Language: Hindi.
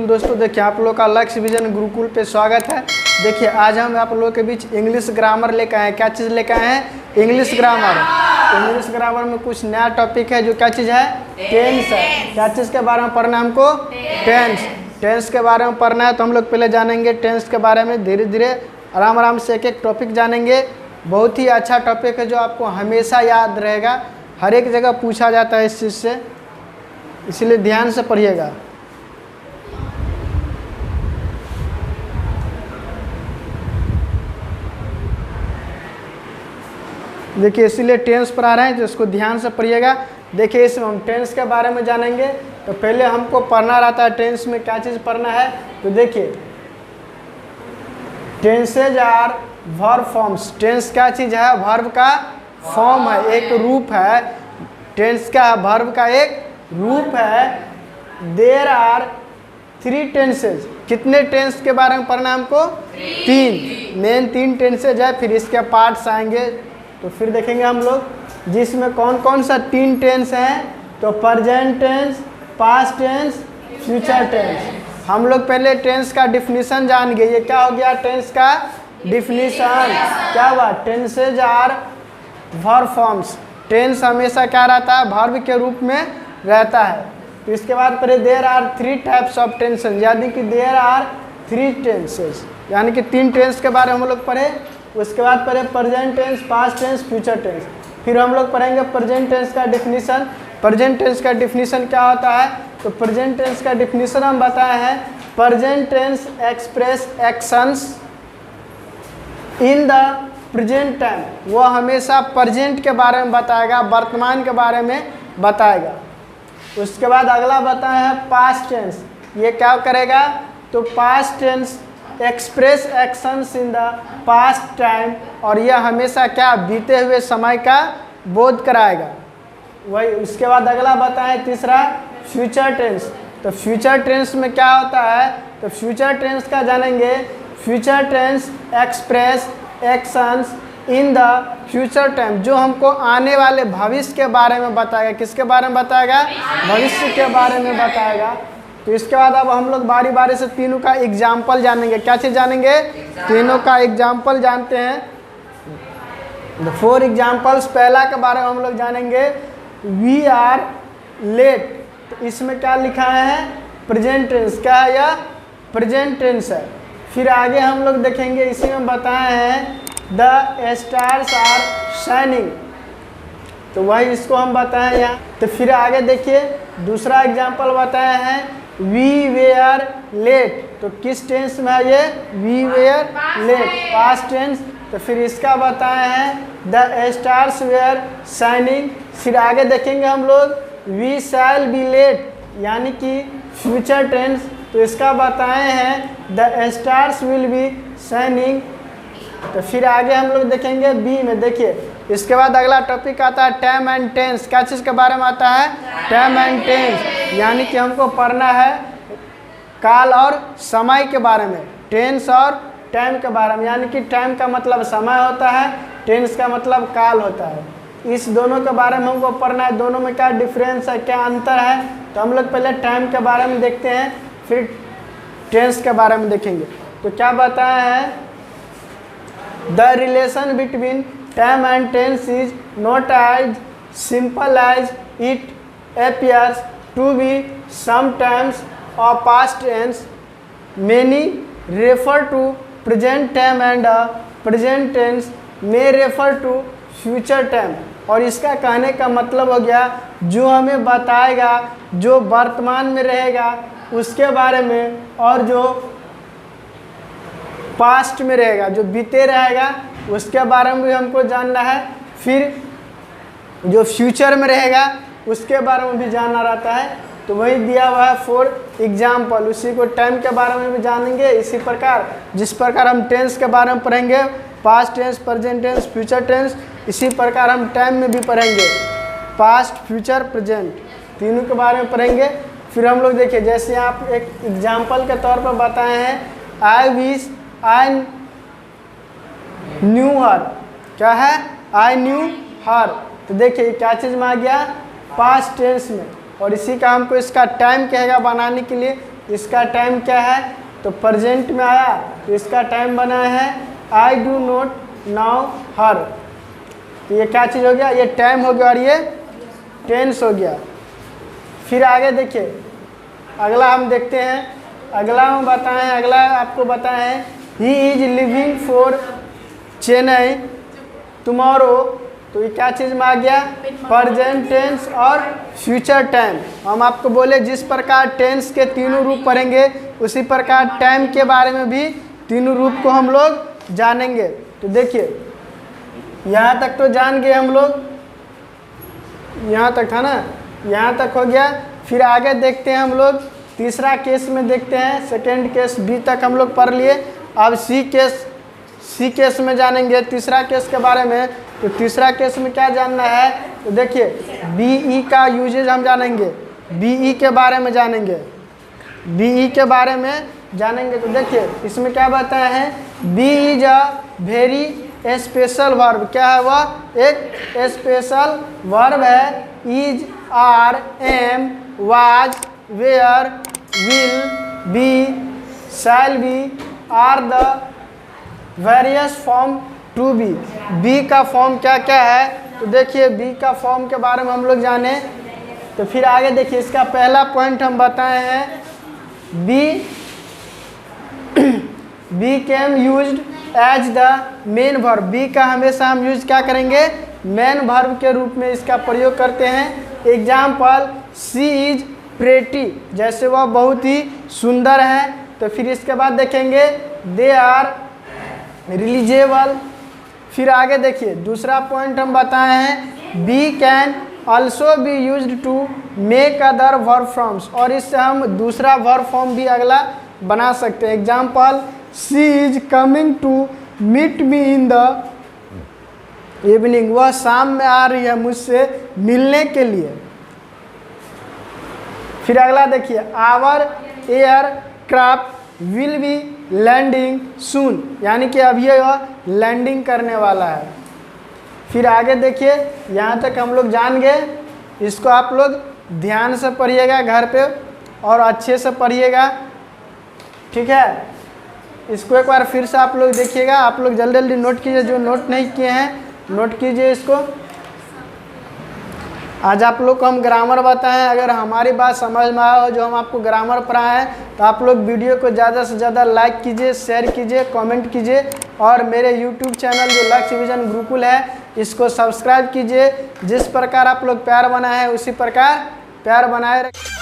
दोस्तों, देखिए आप लोग का लक्ष्य विजन गुरुकुल पे स्वागत है। देखिए आज हम आप लोगों के बीच इंग्लिश ग्रामर लेकर आए हैं। क्या चीज़ लेकर आए हैं? English grammar. इंग्लिश ग्रामर में कुछ नया टॉपिक है। जो क्या चीज़ है? टेंस है। क्या चीज़ के बारे में पढ़ना है हमको? टेंस। टेंस के बारे में पढ़ना है तो हम लोग पहले जानेंगे टेंस के बारे में। धीरे धीरे आराम आराम से एक एक टॉपिक जानेंगे। बहुत ही अच्छा टॉपिक है जो आपको हमेशा याद रहेगा। हर एक जगह पूछा जाता है इस चीज़ से, इसलिए ध्यान से पढ़िएगा। देखिए इसीलिए टेंस पढ़ा रहे हैं तो इसको ध्यान से पढ़िएगा। देखिए इसमें हम टेंस के बारे में जानेंगे तो पहले हमको पढ़ना रहता है टेंस में क्या चीज़ पढ़ना है। तो देखिए tenses are verb forms. Tense क्या चीज़ है? वर्ब का फॉर्म है, एक रूप है। टेंस का वर्ब का एक रूप है। There are 3 tenses. कितने टेंस के बारे में पढ़ना है हमको? 3 मेन 3 टेंसेज है। फिर इसके पार्ट्स आएंगे तो फिर देखेंगे हम लोग जिसमें कौन कौन सा 3 टेंस हैं। तो present tense, past tense, future tense. हम लोग पहले टेंस का डिफिनीशन जान गए। ये क्या हो गया टेंस का डिफिनीशन? क्या हुआ? Tenses are verb forms. Tense हमेशा क्या रहता है? वर्ब के रूप में रहता है। तो इसके बाद पहले there are 3 types of tenses, यानी कि देयर आर 3 टेंसेज, यानी कि 3 टेंस के बारे में हम लोग पढ़े। उसके बाद पढ़े present tense, past tense, future tense. फिर हम लोग पढ़ेंगे प्रेजेंट टेंस का डिफिनीशन। प्रेजेंट टेंस का डिफिनीशन क्या होता है? तो प्रेजेंट टेंस का डिफिनीशन हम बताए हैं, present tense express actions in the present time. वो हमेशा प्रेजेंट के बारे में बताएगा, वर्तमान के बारे में बताएगा। उसके बाद अगला बताया है पास्ट टेंस। ये क्या करेगा? तो past tense express actions in the past time, और यह हमेशा क्या? बीते हुए समय का बोध कराएगा। वही उसके बाद अगला बताए तीसरा फ्यूचर टेंस। तो फ्यूचर टेंस में क्या होता है? तो फ्यूचर टेंस का जानेंगे। Future tense express actions in the future time, जो हमको आने वाले भविष्य के बारे में बताएगा। किसके बारे में बताएगा? भविष्य के बारे में बताएगा। तो इसके बाद अब हम लोग बारी बारी से तीनों का एग्जाम्पल जानेंगे। क्या चीज़ जानेंगे? तीनों का एग्जाम्पल जानते हैं। 4 एग्जाम्पल्स। पहला के बारे में हम लोग जानेंगे, वी आर लेट। तो इसमें क्या लिखा है? Present tense. क्या है? यह प्रेजेंट टेंस है। फिर आगे हम लोग देखेंगे, इसी में बताए हैं द स्टार्स आर शाइनिंग। तो वही इसको हम बताएं यहाँ। तो फिर आगे देखिए दूसरा एग्जाम्पल बताए हैं, वी वेयर लेट। तो किस टेंस में है ये? We were late, past tense. तो फिर इसका बताए हैं द स्टार्स वेयर शाइनिंग। फिर आगे देखेंगे हम लोग वी शैल बी लेट, यानी कि फ्यूचर टेंस। तो इसका बताए हैं the stars will be shining. तो फिर आगे हम लोग देखेंगे बी में। देखिए इसके बाद अगला टॉपिक आता है टाइम एंड टेंस। क्या चीज़ के बारे में आता है? टाइम एंड टेंस, यानी कि हमको पढ़ना है काल और समय के बारे में। टेंस और टाइम के बारे में, यानी कि टाइम का मतलब समय होता है, टेंस का मतलब काल होता है। इस दोनों के बारे में हमको पढ़ना है। दोनों में क्या डिफरेंस है, क्या अंतर है? तो हम लोग पहले टाइम के बारे में देखते हैं, फिर टेंस के बारे में देखेंगे। तो क्या बताया है? The relation between time and tense is not as simple as it appears to be sometimes of past tense. Many refer to present time and present tense may refer to future time. और इसका कहने का मतलब हो गया जो हमें बताएगा जो वर्तमान में रहेगा उसके बारे में, और जो पास्ट में रहेगा, जो बीते रहेगा उसके बारे में भी हमको जानना है। फिर जो फ्यूचर में रहेगा उसके बारे में भी जानना रहता है। तो वही दिया हुआ है 4 एग्जाम्पल। उसी को टाइम के बारे में भी जानेंगे। इसी प्रकार जिस प्रकार हम टेंस के बारे में पढ़ेंगे, past tense, present tense, future tense, इसी प्रकार हम टाइम में भी पढ़ेंगे, पास्ट, फ्यूचर, प्रेजेंट, तीनों के बारे में पढ़ेंगे। फिर हम लोग देखिए जैसे आप एक एग्जाम्पल के तौर पर बताए हैं, आई विश आई न्यू हर। क्या है? आई न्यू हर। तो देखिए क्या चीज़ में आ गया? पास्ट टेंस में। और इसी का हमको इसका टाइम कहेगा बनाने के लिए, इसका टाइम क्या है, तो प्रेजेंट में आया तो इसका टाइम बना है आई डू नॉट नाउ हर। तो ये क्या चीज़ हो गया, ये टाइम हो गया और ये टेंस हो गया। फिर आगे देखिए, अगला हम देखते हैं, अगला हम बताएं, अगला आपको बताएं he is living for Chennai tomorrow. तो ये क्या चीज़ में आ गया, प्रेजेंट टेंस और फ्यूचर टाइम। हम आपको बोले जिस प्रकार टेंस के तीनों रूप पढ़ेंगे उसी प्रकार टाइम के बारे में भी तीनों रूप को हम लोग जानेंगे। तो देखिए यहाँ तक तो जान गए हम लोग, यहाँ तक था ना, यहाँ तक हो गया। फिर आगे देखते हैं हम लोग, तीसरा केस में देखते हैं, सेकेंड केस बी तक हम लोग पढ़ लिए। अब सी केस में जानेंगे तीसरा केस के बारे में। तो तीसरा केस में क्या जानना है, तो देखिए बी ई का यूजेज हम जानेंगे, बी ई के बारे में जानेंगे, बी ई के बारे में जानेंगे। तो देखिए इसमें क्या बताया है, be is a very special verb. क्या है वह, एक स्पेशल वर्ब है। Is, are, am, was, were, will, be, shall be are the various form to be. Be का फॉर्म क्या क्या है, तो देखिए बी का फॉर्म के बारे में हम लोग जाने। तो फिर आगे देखिए, इसका पहला पॉइंट हम बताए हैं, be can used as the main verb. Be का हमेशा हम यूज क्या करेंगे, मेन वर्ब के रूप में इसका प्रयोग करते हैं। एग्जाम्पल, सी इज प्रेटी, जैसे वह बहुत ही सुंदर है। तो फिर इसके बाद देखेंगे, दे आर रिलीजेबल। फिर आगे देखिए दूसरा पॉइंट हम बताए हैं, be can also be used to make other verb forms. और इससे हम दूसरा वर्ब फॉर्म भी अगला बना सकते हैं। Example, she is coming to meet me in the evening, वह शाम में आ रही है मुझसे मिलने के लिए। फिर अगला देखिए, our aircraft will be landing soon, यानी कि अभी यह लैंडिंग करने वाला है। फिर आगे देखिए, यहाँ तक हम लोग जान गए। इसको आप लोग ध्यान से पढ़िएगा घर पे और अच्छे से पढ़िएगा, ठीक है। इसको एक बार फिर से आप लोग देखिएगा, आप लोग जल्दी जल्दी नोट कीजिए, जो नोट नहीं किए हैं नोट कीजिए इसको। आज आप लोग को हम ग्रामर बताएं, अगर हमारी बात समझ में आया हो जो हम आपको ग्रामर पढ़ाएं, तो आप लोग वीडियो को ज़्यादा से ज़्यादा लाइक कीजिए, शेयर कीजिए, कमेंट कीजिए और मेरे यूट्यूब चैनल जो लक्ष्य विजन गुरुकुल है इसको सब्सक्राइब कीजिए। जिस प्रकार आप लोग प्यार बनाए हैं उसी प्रकार प्यार बनाए रखें।